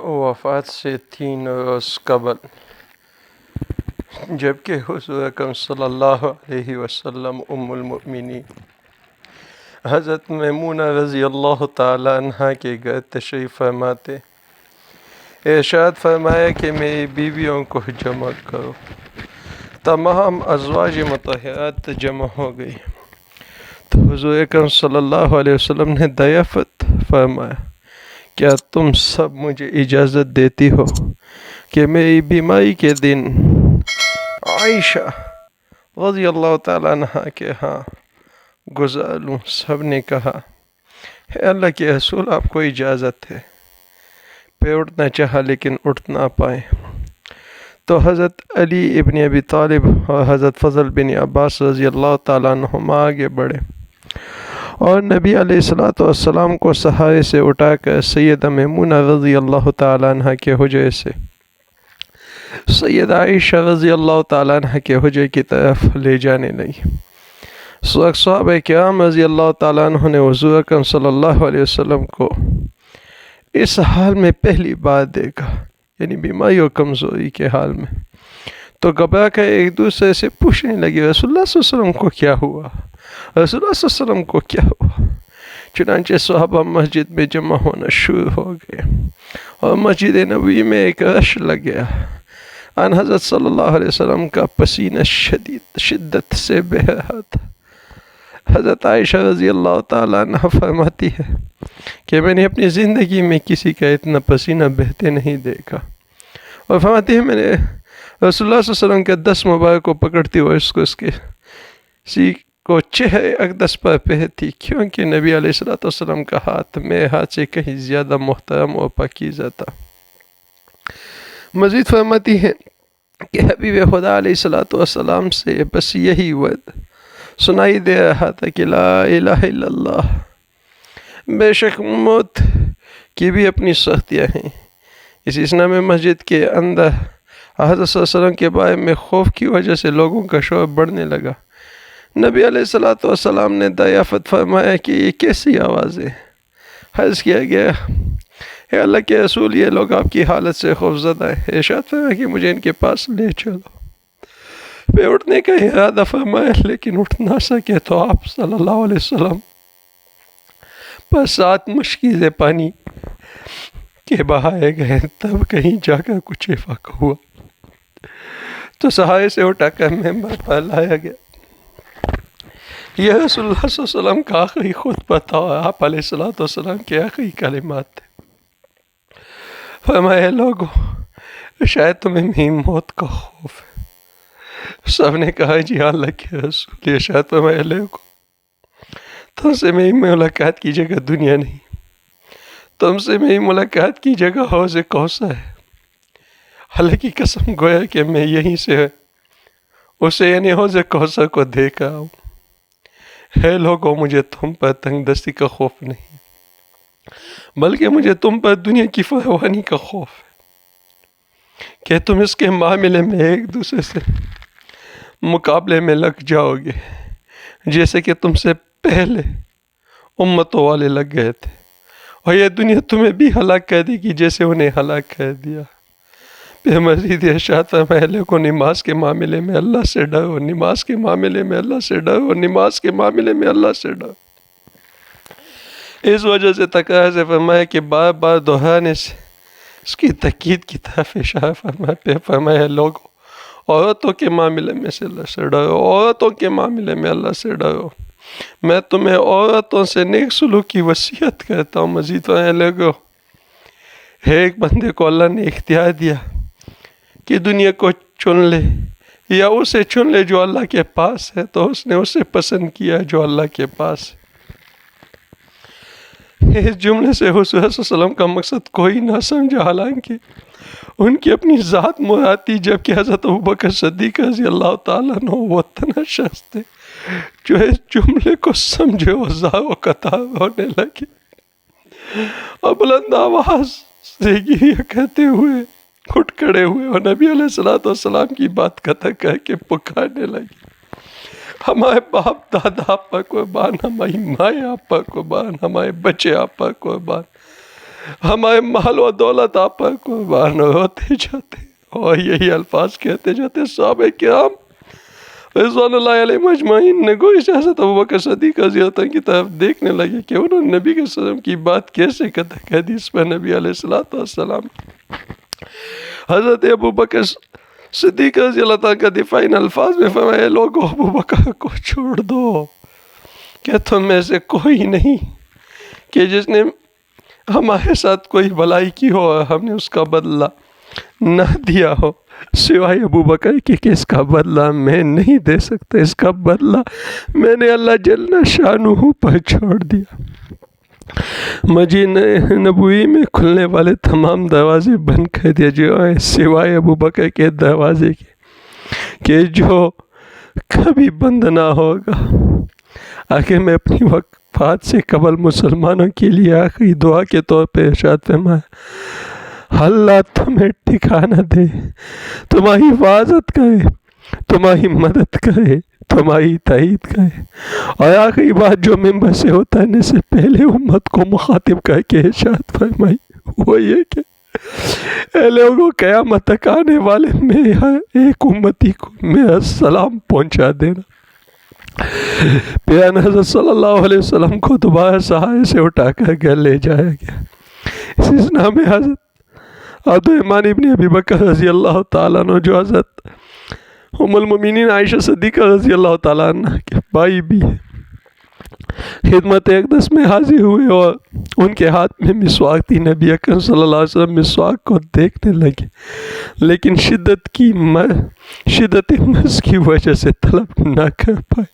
وفات سے 3 روز قبل جبکہ حضور اکرم صلی اللہ علیہ وسلم ام المؤمنین حضرت میمونہ رضی اللہ تعالیٰ عنہ کے گھر تشریف فرماتے، ارشاد فرمایا کہ میری بیویوں کو جمع کرو۔ تمام ازواج مطہرات جمع ہو گئی تو حضور اکرم صلی اللہ علیہ وسلم نے ضیافت فرمایا، کیا تم سب مجھے اجازت دیتی ہو کہ میری بیماری کے دن عائشہ رضی اللہ تعالیٰ عنہ کے ہاں گزار لوں؟ سب نے کہا، اے اللہ کے رسول، آپ کو اجازت ہے۔ پہ اٹھنا چاہا لیکن اٹھ نہ پائے تو حضرت علی ابن ابی طالب اور حضرت فضل بن عباس رضی اللہ تعالیٰ عنہما آگے بڑھے اور نبی علیہ السلام کو سہارے سے اٹھا کر سیدہ میمونہ رضی اللہ تعالیٰ عنہ کے حجرے سے سیدہ عائشہ رضی اللہ تعالیٰ عنہ کے حجرے کی طرف لے جانے لگی۔ صحابہ کرام رضی اللہ تعالیٰ عنہ نے حضور اکرم صلی اللہ علیہ وسلم کو اس حال میں پہلی بار دیکھا، یعنی بیماری اور کمزوری کے حال میں، تو گھبرا کر ایک دوسرے سے پوچھنے لگے، رسول اللہ صلی اللہ علیہ وسلم کو کیا ہوا؟ رسول اللہ صلی اللہ علیہ وسلم کو کیا ہوا؟ چنانچہ صحابہ مسجد میں جمع ہونا شروع ہو گئے اور مسجد نبوی میں ایک رش لگ گیا۔ آن حضرت صلی اللہ علیہ وسلم کا پسینہ شدت سے بہہ رہا تھا۔ حضرت عائشہ رضی اللہ تعالیٰ عنہ فرماتی ہے کہ میں نے اپنی زندگی میں کسی کا اتنا پسینہ بہتے نہیں دیکھا، اور فرماتی ہے میں نے رسول اللہ صلی اللہ علیہ وسلم کے دست مبارک کو پکڑتی ہوئے اس کے سی کو چہرے اقدس پر پہتی، کیونکہ نبی علیہ السلام کا ہاتھ میرے ہاتھ سے کہیں زیادہ محترم اور پاکیزہ تھا۔ مزید فرماتی ہے کہ حبیب خدا علیہ السلام سے بس یہی ورد سنائی دے رہا تھا کہ لا الہ الا اللہ۔ بے شک موت کی بھی اپنی سختیاں ہیں۔ اس اسلامی مسجد کے اندر حضرت صلی اللہ علیہ وسلم کے بارے میں خوف کی وجہ سے لوگوں کا شور بڑھنے لگا۔ نبی علیہ السلام نے ضیافت فرمایا کہ یہ کیسی آوازیں؟ عرض کیا گیا، اے اللہ کے رسول، یہ لوگ آپ کی حالت سے خوفزدہ ہیں۔ ارشاد فرمایا کہ مجھے ان کے پاس لے چلو۔ پہ اٹھنے کا ارادہ فرمایا لیکن اٹھ نہ سکے تو آپ صلی اللہ علیہ وسلم پر 7 مشکیزیں پانی کے بہائے گئے، تب کہیں جا کر کچھ افاقہ ہوا تو سہارے سے اٹھا کر ممبر پر لایا گیا۔ یہ رسول اللہ صلی اللہ علیہ وسلم کا آخری خطبہ تھا اور آپ علیہ السلام کے آخری کلمات تھے۔ فرمایا، لوگوں، شاید تمہیں میری موت کا خوف ہے۔ سب نے کہا، جی اللہ کے رسول۔ ارشاد فرمایا، لوگوں، تم سے میری ملاقات کی جگہ دنیا نہیں، تم سے میری ملاقات کی جگہ حوض کوثر ہے۔ اللہ کی قسم، گویا کہ میں یہیں سے اسے یعنی حوض کوثر کو دیکھ رہا ہوں۔ ہے لوگوں، مجھے تم پر تنگ دستی کا خوف نہیں، بلکہ مجھے تم پر دنیا کی فراوانی کا خوف ہے کہ تم اس کے معاملے میں ایک دوسرے سے مقابلے میں لگ جاؤ گے جیسے کہ تم سے پہلے امتوں والے لگ گئے تھے، اور یہ دنیا تمہیں بھی ہلاک کر دے گی جیسے انہیں ہلاک کر دیا۔ پھر مزید ارشاد فرمایا، لوگوں، نماز کے معاملے میں اللہ سے ڈرو، نماز کے معاملے میں اللہ سے ڈرو، نماز کے معاملے میں اللہ سے ڈرو۔ اس وجہ سے تکرار سے فرمایا کہ بار بار دہرانے سے اس کی تاکید کی طرف اشارہ فرمایا۔ پھر فرمایا، لوگوں، عورتوں کے معاملے میں سے اللہ سے ڈرو، عورتوں کے معاملے میں اللہ سے ڈرو۔ میں تمہیں عورتوں سے نیک سلوک کی وصیت کرتا ہوں۔ مزید فرمایا، لوگوں، ایک بندے کو اللہ نے اختیار دیا کہ دنیا کو چن لے یا اسے چن لے جو اللہ کے پاس ہے، تو اس نے اسے پسند کیا جو اللہ کے پاس ہے۔ اس جملے سے حضور صلی اللہ علیہ وسلم کا مقصد کوئی نہ سمجھا، حالانکہ ان کی اپنی ذات مراد تھی، جبکہ حضرت ابوبکر صدیق رضی اللہ تعالیٰ عنہ وہ تنہا شخص تھے جو اس جملے کو سمجھے اور زار و قطار ہونے لگے اور بلند آواز سے گریہ کرتے ہوئے اٹھ کھڑے ہوئے اور نبی علیہ السلام کی بات قطع کر کے پکارنے لگے، ہمارے باپ دادا آپ پر قربان، ہماری مائیں آپ پر قربان، ہمارے بچے آپ پر قربان، ہمارے مال و دولت آپ پر قربان ہوتے جاتے اور یہی الفاظ کہتے جاتے. صحابہ کرام رضوان اللہ علیہ مجمعین نے گوئی سے حضرت ابوبکر صدیق رضی اللہ عنہ کی طرف دیکھنے لگے کہ انہوں نے نبی کے وسلم کی بات کیسے کرتے. حدیث پر نبی علیہ السلام حضرت ابوبکر صدیق رضی اللہ عنہ کا دفاع ان الفاظ میں فرمایا لوگوں ابوبکر کو چھوڑ دو کہ تم میں سے کوئی نہیں کہ جس نے ہمارے ساتھ کوئی بھلائی کی ہو اور ہم نے اس کا بدلہ نہ دیا ہو سوائے ابوبکر کہ اس کا بدلہ میں نہیں دے سکتا. اس کا بدلہ میں نے اللہ جل شانہ پر چھوڑ دیا. مدینہ نبوی میں کھلنے والے تمام دروازے بند کر دیا جو سوائے ابوبکر کے دروازے کے کہ جو کبھی بند نہ ہوگا. آخر میں اپنی وفات سے قبل مسلمانوں کے لیے آخری دعا کے طور پہ ارشاد فرمایا اللہ تمہیں ٹھکانہ دے، تمہاری حفاظت کرے، تمہاری مدد کرے، تمہاری تائید کرے. اور آخری بات جو ممبر سے اترنے سے پہلے امت کو مخاطب کر کے ارشاد فرمائی وہ یہ کہ اے لوگوں قیامت تک آنے والے میرے ہر ایک امتی کو میرا سلام پہنچا دینا. پیارے حضرت صلی اللہ علیہ وسلم کو دوبارہ سہارے سے اٹھا کر گھر لے جایا گیا. اسی نام میں حضرت عبدالرحمن ابن ابی بکر رضی اللہ تعالیٰ عنہ جو حضرت ام المؤمنین عائشہ صدیقہ رضی اللہ تعالیٰ عنہ کے بھائی بھی ہیں خدمت اقدس میں حاضر ہوئے اور ان کے ہاتھ میں مسواک تھی. نبی اکرم صلی اللہ علیہ وسلم مسواک کو دیکھنے لگے لیکن شدت مرض کی وجہ سے طلب نہ کر پائے.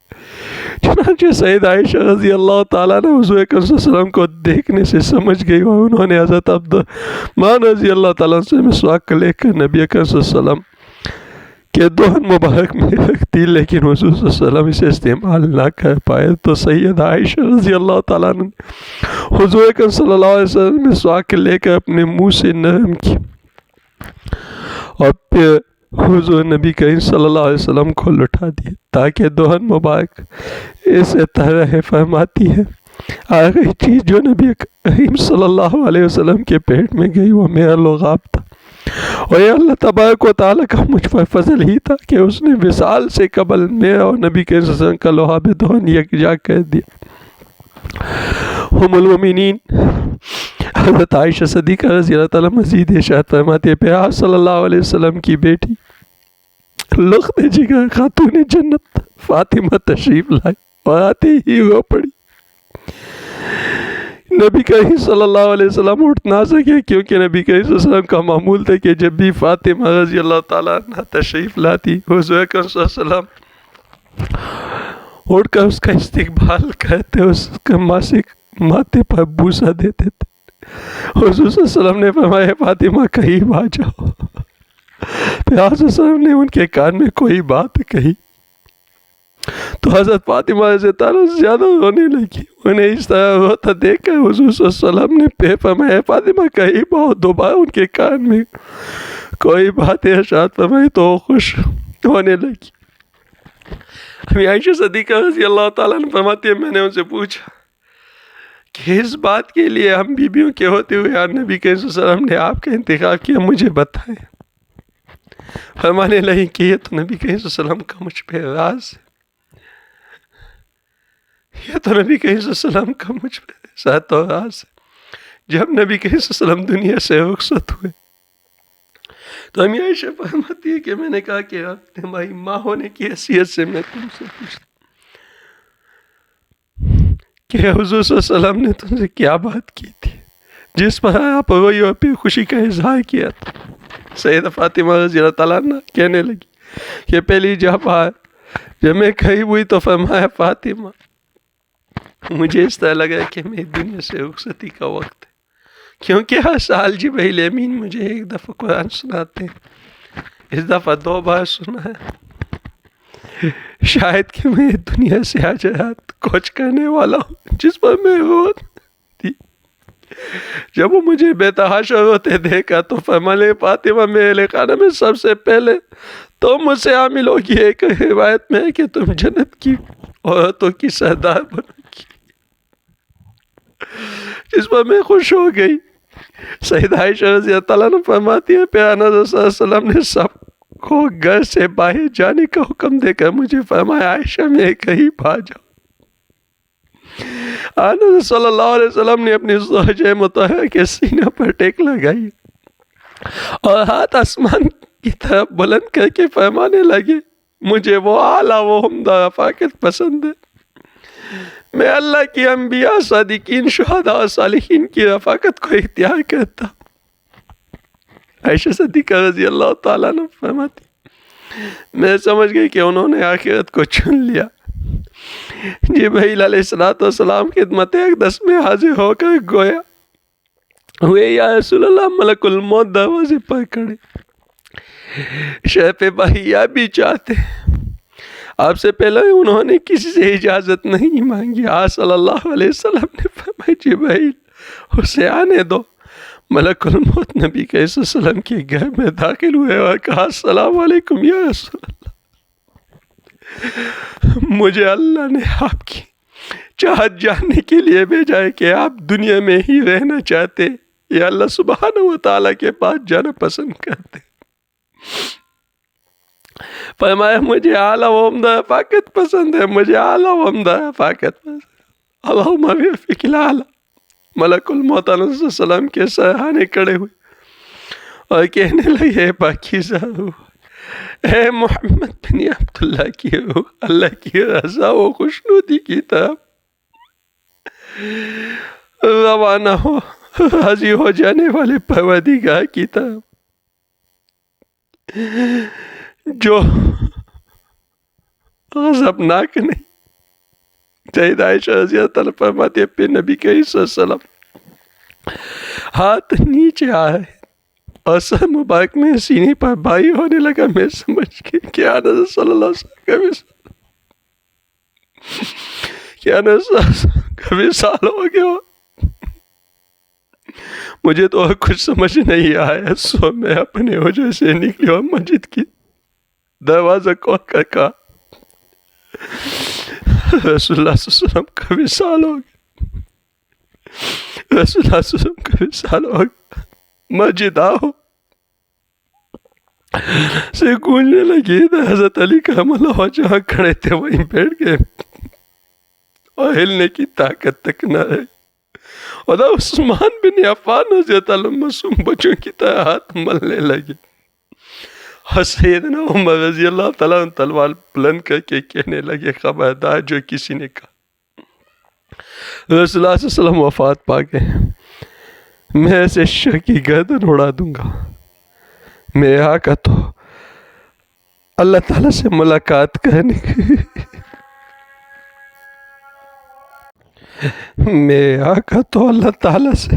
چنانچہ سید عائشہ رضی اللہ تعالیٰ نے حضور اکرم صلی اللہ علیہ وسلم کو دیکھنے سے سمجھ گئی اور انہوں نے حضرت عبدالرحمن رضی اللہ تعالیٰ سے مسواک لے کر نبی اکرم صلی اللہ علیہ وسلم کے دہن مبارک میں رکھ دی لیکن حضور صلی اللہ علیہ وسلم اسے استعمال نہ کر پائے. تو سید عائشہ رضی اللہ تعالیٰ نے حضور اکرم صلی اللہ علیہ وسلم مسواک لے کر اپنے منہ سے نرم کی اور پھر حضور نبی کریم صلی اللہ علیہ وسلم کو لٹا دیے تاکہ دہن مبارک اسے طرح فرماتی ہے آخری چیز جو نبی کریم صلی اللہ علیہ وسلم کے پیٹ میں گئی وہ میرا لغاب تھا اور یہ اللہ تبارک و تعالیٰ کا مجھ پر فضل ہی تھا کہ اس نے وصال سے قبل میرا اور نبی کریم صلی اللہ علیہ وسلم کا لعاب دہن یکجا کر دیا. ام المؤمنین حضرت عائشہ صدیقہ رضی اللہ تعالیٰ مزید ارشاد فرماتے ہیں پیار صلی اللہ علیہ وسلم کی بیٹی لخت جگر خاتون جنت فاطمہ تشریف لائی اور آتے ہی رو پڑی. نبی کریم صلی اللہ علیہ وسلم اٹھ نہ سکے کیونکہ نبی کریم صلی اللہ علیہ وسلم کا معمول تھا کہ جب بھی فاطمہ رضی اللہ تعالیٰ عنہ تشریف لاتی حضور اکرم صلی اللہ علیہ وسلم اٹھ کر اس کا استقبال کرتے اس کے ماتھے پر بوسہ دیتے تھے. حضور صلی اللہ علیہ وسلم نے فرمایا فاطمہ قریب آ جاؤ. پھر حضرت صلی اللہ علیہ وسلم نے ان کے کان میں کوئی بات کہی تو حضرت فاطمہ رضی اللہ عنہ زیادہ رونے لگی. انہیں اس طرح روتا دیکھ کر حضور صلی اللہ علیہ وسلم نے پھر فرمایا فاطمہ قریب آؤ. دوبارہ ان کے کان میں کوئی بات ارشاد فرمائی تو وہ خوش ہونے لگی. ابھی عائشہ صدیقہ رضی اللہ تعالیٰ عنہ فرماتی ہے میں نے ان سے پوچھا کہ اس بات کے لیے ہم بیویوں کے ہوتے ہوئے اور نبی کریم صلی اللہ علیہ وسلم نے آپ کا انتخاب کیا مجھے بتائیں. فرمانے لگی کہ یہ تو نبی کریم صلی اللہ علیہ وسلم کا مجھ پہ راز ہے. یہ تو نبی کریم صلی اللہ علیہ وسلم کا مجھ پہ ساتھ و راز ہے. جب نبی کریم صلی اللہ علیہ وسلم دنیا سے رخصت ہوئے تو ہمیں عائشہ فرماتی ہے کہ میں نے کہا کہ آپ ہماری ماں ہونے کی حیثیت سے میں تم سے پوچھتا کہ حضور صلی اللہ علیہ وسلم نے تم سے کیا بات کی تھی جس پر آپ روئی اور پھر خوشی کا اظہار کیا تھا. سیدہ فاطمہ رضی اللہ تعالیٰ عنہ کہنے لگی کہ پہلی جب میں قریب ہوئی تو فرمایا فاطمہ مجھے اس طرح لگا کہ میری دنیا سے رخصتی کا وقت ہے کیونکہ ہر سال جبرائیل امین مجھے ایک دفعہ قرآن سناتے ہیں. اس دفعہ 2 بار سنا ہے. شاید کہ میں دنیا سے حاجات کوچ کرنے والا ہوں جس پر میں روت تھی. جب وہ مجھے بے تحاشا روتے دیکھا تو فرمانے فاطمہ میرے خانہ میں سب سے پہلے تو مجھ سے عامل ہوگی. ایک روایت میں ہے کہ تم جنت کی عورتوں کی سردار بنو گی جس پر میں خوش ہو گئی. سیدہ عائشہ رضی اللہ تعالیٰ عنہ فرماتی ہے پیغمبر صلی اللہ علیہ وسلم نے سب کو گھر سے باہر جانے کا حکم دے کر مجھے فرمایا عائشہ میں کہیں بھا جاؤ. آنظر صلی اللہ علیہ وسلم نے اپنی زوجہ مطہرہ کے سینہ پر ٹیک لگائی اور ہاتھ آسمان کی طرف بلند کر کے فرمانے لگے مجھے وہ اعلیٰ و عمدہ رفاقت پسند ہے. میں اللہ کی انبیاء صادقین شہداء اور صالحین کی رفاقت کو اختیار کرتا ہوں. عائشہ صدیقہ رضی اللہ تعالیٰ عنہ فرماتی میں سمجھ گئی کہ انہوں نے آخرت کو چن لیا. جبرائیل علیہ السلام خدمت اقدس میں حاضر ہو کر گویا ہوئے یا رسول اللہ ملک الموت دروازے پر کھڑے شرف بحیہ بھی چاہتے ہیں. آپ سے پہلے انہوں نے کسی سے اجازت نہیں مانگی. آپ صلی اللہ علیہ وسلم نے فرمایا جبرائیل اسے آنے دو. ملک الموت نبی صلی اللہ علیہ وسلم کے گھر میں داخل ہوئے اور کہا السلام علیکم یا رسول اللہ. مجھے اللہ نے آپ کی چاہت جاننے کے لیے بھیجا ہے کہ آپ دنیا میں ہی رہنا چاہتے یا اللہ سبحانہ و تعالیٰ کے پاس جانا پسند کرتے. فرمایا مجھے اعلیٰ و عمدہ رفاقت پسند ہے مجھے اعلیٰ و عمدہ رفاقت پسند. اللہم وفق الاعلیٰ. ملک الموت علیہ السلام کے سرہانے کھڑے ہوئے اور کہنے لگے پاکیزہ روح اے محمد بن عبداللہ کی روح اللہ کی رضا و خوشنودی کی طرف روانہ ہو راضی ہو جانے والے پروردگار کی طرف جو غضبناک نہیں. سیدہ عائشہ رضی اللہ تعالیٰ فرماتی ہے پھر نبی کریم صلی اللہ علیہ وسلم ہاتھ نیچے آئے اور سر مبارک میں سینے پر بھاری ہونے لگا. میں سمجھ گئی کہ آنظر صلی اللہ علیہ وسلم کا وصال ہو گیا. مجھے تو اور کچھ سمجھ نہیں آیا سو میں اپنے حجرے سے نکلی اور مسجد کی دروازہ کھول کر کہا رسول اللہ صلی اللہ علیہ وسلم کا وصال ہو گیا. رسول اللہ صلی اللہ علیہ وسلم کا وصال ہو گیا. مسجد آؤ سے گونجنے لگی. حضرت علی کرم اللہ وجہ جہاں کھڑے تھے وہیں بیٹھ گئے اور ہلنے کی طاقت تک نہ رہی. اور عثمان بن عفان رضی اللہ عنہ معصوم بچوں کی طرح ہاتھ ملنے لگے. اور سیدنا عمر رضی اللہ تعالیٰ عنہ تلوار بلند کر کے کہنے لگے خبردار جو کسی نے کہا رسول اللہ صلی اللہ علیہ وسلم وفات پا گئے میں ایسے شخص کی گردن اڑا دوں گا. میرے آقا تو اللہ تعالیٰ سے ملاقات کرنے کی میرے آقا تو اللہ تعالیٰ سے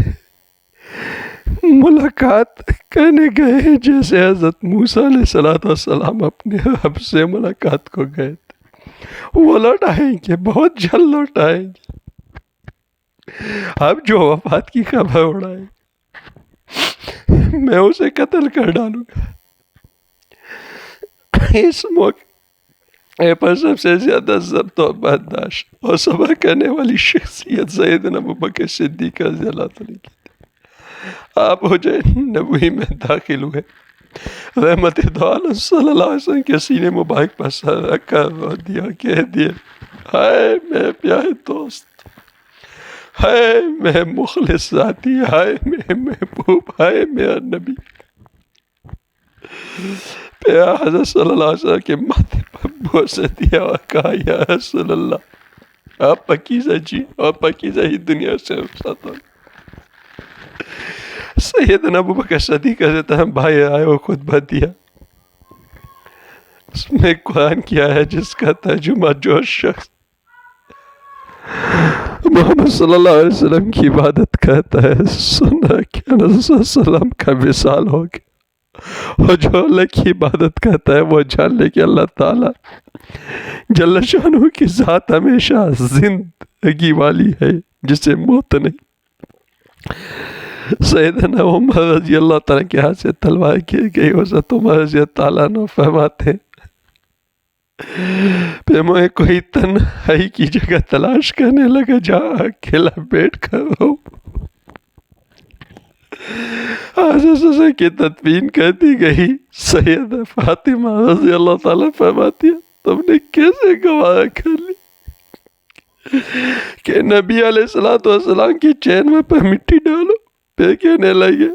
ملاقات کرنے گئے جیسے حضرت موسیٰ علیہ السلام اپنے رب سے ملاقات کو گئے تھے. وہ لوٹ آئیں گے بہت جلد لوٹ آئیں گے. اب جو وفات کی خبر اڑائے میں اسے قتل کر ڈالوں گا. اس موقع پر سب سے زیادہ ضبط و برداشت اور صبر کرنے والی شخصیت سیدنا ابوبکر صدیق رضی اللہ تعالیٰ کی. آپ حجرہ نبوی میں داخل ہوئے. رحمت دو عالم صلی اللہ علیہ وسلم کے سینے مبارک پر سر رکھ کر رو دیا کہہ دیا ہائے میرے پیارے دوست ہائے میرے مخلص ذاتی ہائے میرے محبوب ہائے میرا نبی. پیارا حضرت صلی اللہ علیہ وسلم کے ماتھے پر بوسہ دیا اور کہا یا رسول اللہ آپ پاکیزہ جی اور پاکیزہ ہی دنیا سے رخصت ہو. سیدنا ابوبکر صدیق رضی اللہ بھائی آئے اور خطبہ دیا. اس میں قرآن کیا ہے جس کا ترجمہ جو شخص محمد صلی اللہ علیہ وسلم کی عبادت کرتا ہے سنا کہ نبی صلی اللہ علیہ وسلم کا وصال ہو گیا. اور جو اللہ کی عبادت کرتا ہے وہ جان لے کہ اللہ تعالیٰ جل شانہ کی ذات ہمیشہ زندگی والی ہے جسے موت نہیں. سیدنا عمر رضی اللہ تعالیٰ کے ہاتھ سے تلوار گر گئی. حضرت عمر رضی اللہ تعالیٰ عنہ فرماتے پھر میں کوئی تنہائی کی جگہ تلاش کرنے لگا جہاں اکیلا بیٹھ کر ہو. حضرت حسن کی تدفین کر دی گئی۔ سیدہ فاطمہ رضی اللہ تعالیٰ فرماتی ہے تم نے کیسے گوارا کر لی کہ نبی علیہ السلام کی چین میں پر مٹی ڈالو؟ پھر کہنے لگے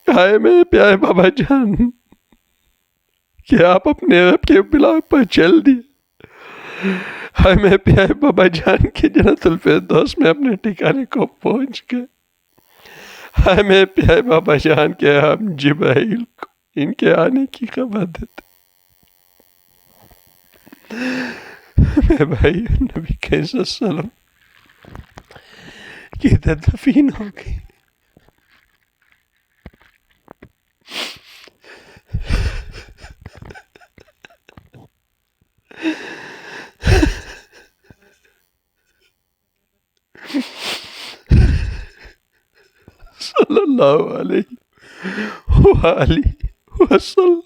ہائے میرے پیارے بابا جان کہ آپ اپنے رب کے بلاغ پر چل دیے، ہائے میرے پیارے بابا جان کے جنت الفردوس میں اپنے ٹھکانے کو پہنچ گئے، ہائے میرے پیارے بابا جان کے ہم جبرائیل کو ان کے آنے کی خبر دیتے۔ میرے بھائی نبی کریم صلی اللہ علیہ وسلم کی تدفین ہو گئی۔ صلی اللہ علیہ وآلہ وسلم۔